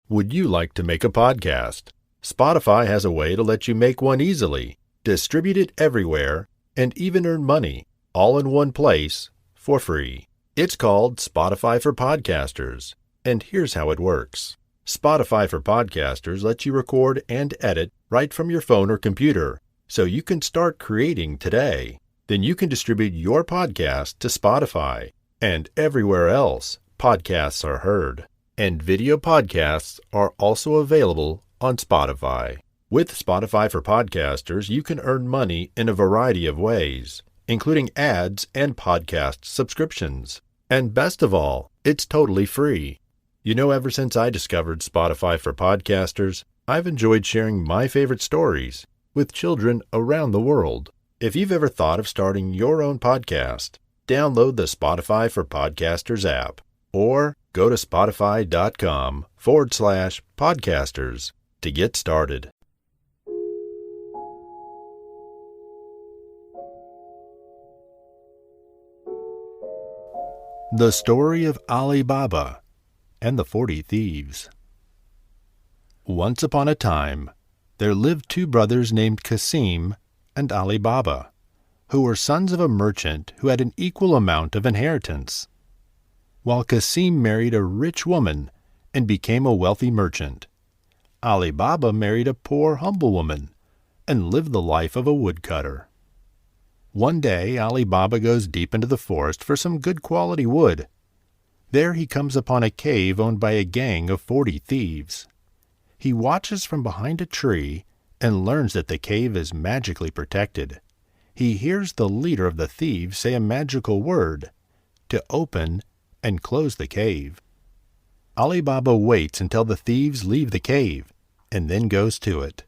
Would you like to make a podcast? Spotify has a way to let you make one easily, distribute it everywhere, and even earn money, all in one place, for free. It's called Spotify for Podcasters, and here's how it works. Spotify for Podcasters lets you record and edit right from your phone or computer, so you can start creating today. Then you can distribute your podcast to Spotify, and everywhere else podcasts are heard. And video podcasts are also available on Spotify. With Spotify for Podcasters, you can earn money in a variety of ways, including ads and podcast subscriptions. And best of all, it's totally free. You know, ever since I discovered Spotify for Podcasters, I've enjoyed sharing my favorite stories with children around the world. If you've ever thought of starting your own podcast, download the Spotify for Podcasters app or go to spotify.com/podcasters to get started. The Story of Ali Baba and the 40 Thieves. Once upon a time, there lived two brothers named Qasim and Ali Baba, who were sons of a merchant who had an equal amount of inheritance. While Qasim married a rich woman and became a wealthy merchant, Ali Baba married a poor, humble woman and lived the life of a woodcutter. One day, Ali Baba goes deep into the forest for some good quality wood. There he comes upon a cave owned by a gang of 40 thieves. He watches from behind a tree and learns that the cave is magically protected. He hears the leader of the thieves say a magical word to open and close the cave. Ali Baba waits until the thieves leave the cave and then goes to it.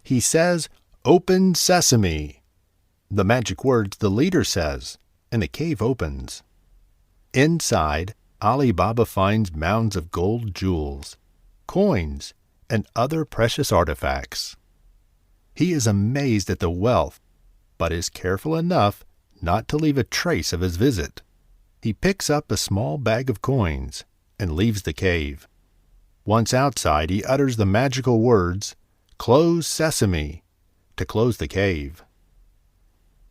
He says, "Open sesame." The magic words the leader says, and the cave opens. Inside, Ali Baba finds mounds of gold jewels, coins, and other precious artifacts. He is amazed at the wealth, but is careful enough not to leave a trace of his visit. He picks up a small bag of coins and leaves the cave. Once outside, he utters the magical words, "Close sesame," to close the cave.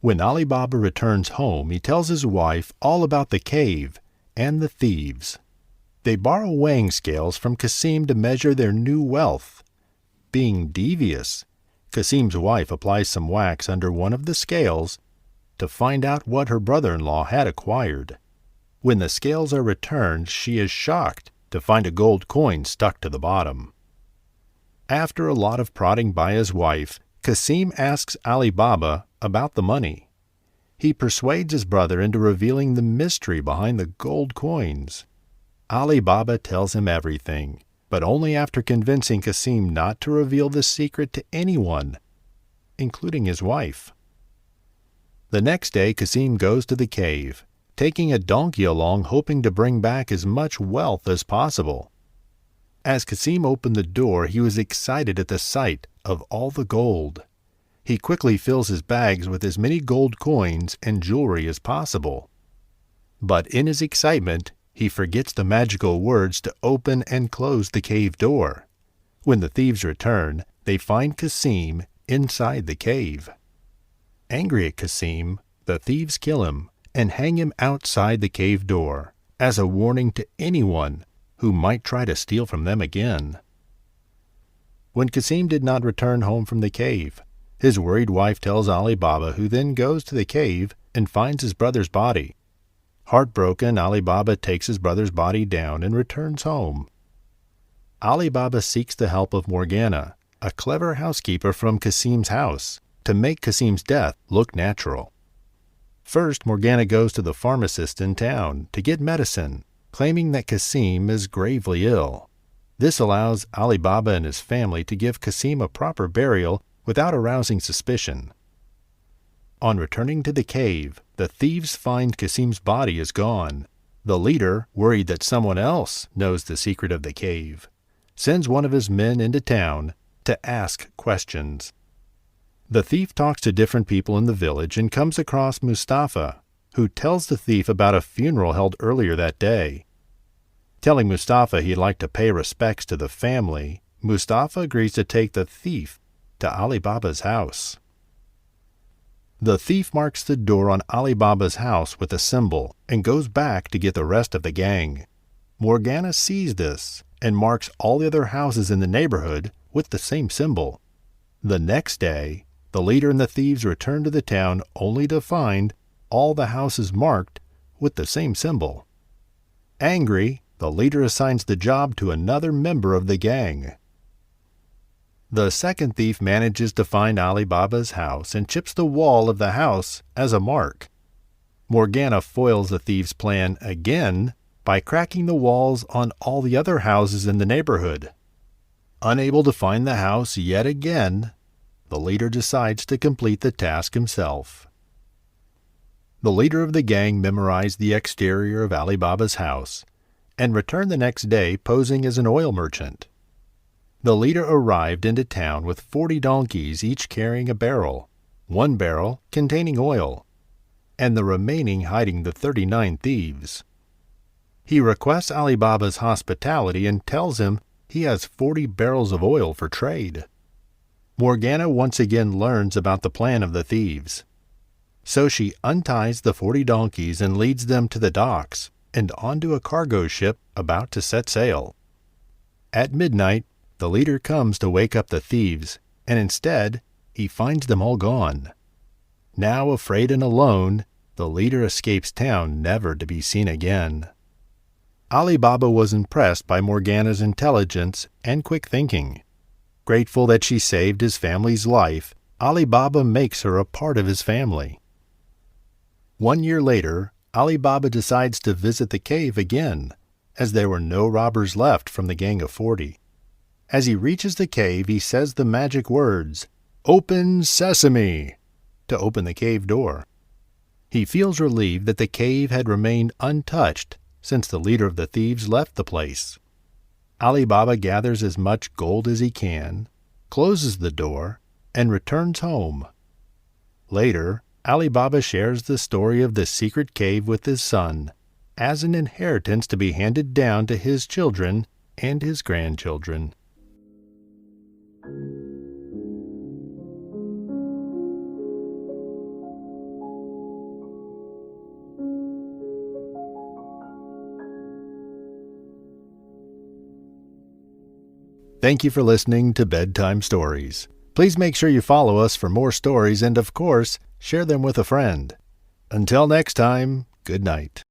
When Ali Baba returns home, he tells his wife all about the cave and the thieves. They borrow weighing scales from Qasim to measure their new wealth. Being devious, Qasim's wife applies some wax under one of the scales to find out what her brother-in-law had acquired. When the scales are returned, she is shocked to find a gold coin stuck to the bottom. After a lot of prodding by his wife, Qasim asks Ali Baba about the money. He persuades his brother into revealing the mystery behind the gold coins. Ali Baba tells him everything, but only after convincing Qasim not to reveal the secret to anyone, including his wife. The next day, Qasim goes to the cave, taking a donkey along, hoping to bring back as much wealth as possible. As Qasim opened the door, he was excited at the sight of all the gold. He quickly fills his bags with as many gold coins and jewelry as possible. But in his excitement, he forgets the magical words to open and close the cave door. When the thieves return, they find Qasim inside the cave. Angry at Qasim, the thieves kill him and hang him outside the cave door as a warning to anyone who might try to steal from them again. When Qasim did not return home from the cave, his worried wife tells Ali Baba, who then goes to the cave and finds his brother's body. Heartbroken, Ali Baba takes his brother's body down and returns home. Ali Baba seeks the help of Morgana, a clever housekeeper from Qasim's house, to make Qasim's death look natural. First, Morgana goes to the pharmacist in town to get medicine, claiming that Qasim is gravely ill. This allows Ali Baba and his family to give Qasim a proper burial without arousing suspicion. On returning to the cave, the thieves find Qasim's body is gone. The leader, worried that someone else knows the secret of the cave, sends one of his men into town to ask questions. The thief talks to different people in the village and comes across Mustafa, who tells the thief about a funeral held earlier that day. Telling Mustafa he'd like to pay respects to the family, Mustafa agrees to take the thief to Ali Baba's house. The thief marks the door on Ali Baba's house with a symbol and goes back to get the rest of the gang. Morgana sees this and marks all the other houses in the neighborhood with the same symbol. The next day, the leader and the thieves return to the town only to find all the houses marked with the same symbol. Angry, the leader assigns the job to another member of the gang. The second thief manages to find Ali Baba's house and chips the wall of the house as a mark. Morgana foils the thief's plan again by cracking the walls on all the other houses in the neighborhood. Unable to find the house yet again, the leader decides to complete the task himself. The leader of the gang memorized the exterior of Ali Baba's house and returned the next day posing as an oil merchant. The leader arrived into town with 40 donkeys, each carrying a barrel, one barrel containing oil, and the remaining hiding the 39 thieves. He requests Ali Baba's hospitality and tells him he has 40 barrels of oil for trade. Morgana once again learns about the plan of the thieves. So she unties the 40 donkeys and leads them to the docks and onto a cargo ship about to set sail. At midnight, the leader comes to wake up the thieves, and instead, he finds them all gone. Now afraid and alone, the leader escapes town never to be seen again. Ali Baba was impressed by Morgana's intelligence and quick thinking. Grateful that she saved his family's life, Ali Baba makes her a part of his family. 1 year later, Ali Baba decides to visit the cave again, as there were no robbers left from the gang of 40. As he reaches the cave, he says the magic words, "Open Sesame," to open the cave door. He feels relieved that the cave had remained untouched since the leader of the thieves left the place. Ali Baba gathers as much gold as he can, closes the door, and returns home. Later, Ali Baba shares the story of the secret cave with his son, as an inheritance to be handed down to his children and his grandchildren. Thank you for listening to Bedtime Stories. Please make sure you follow us for more stories and, of course, share them with a friend. Until next time, good night.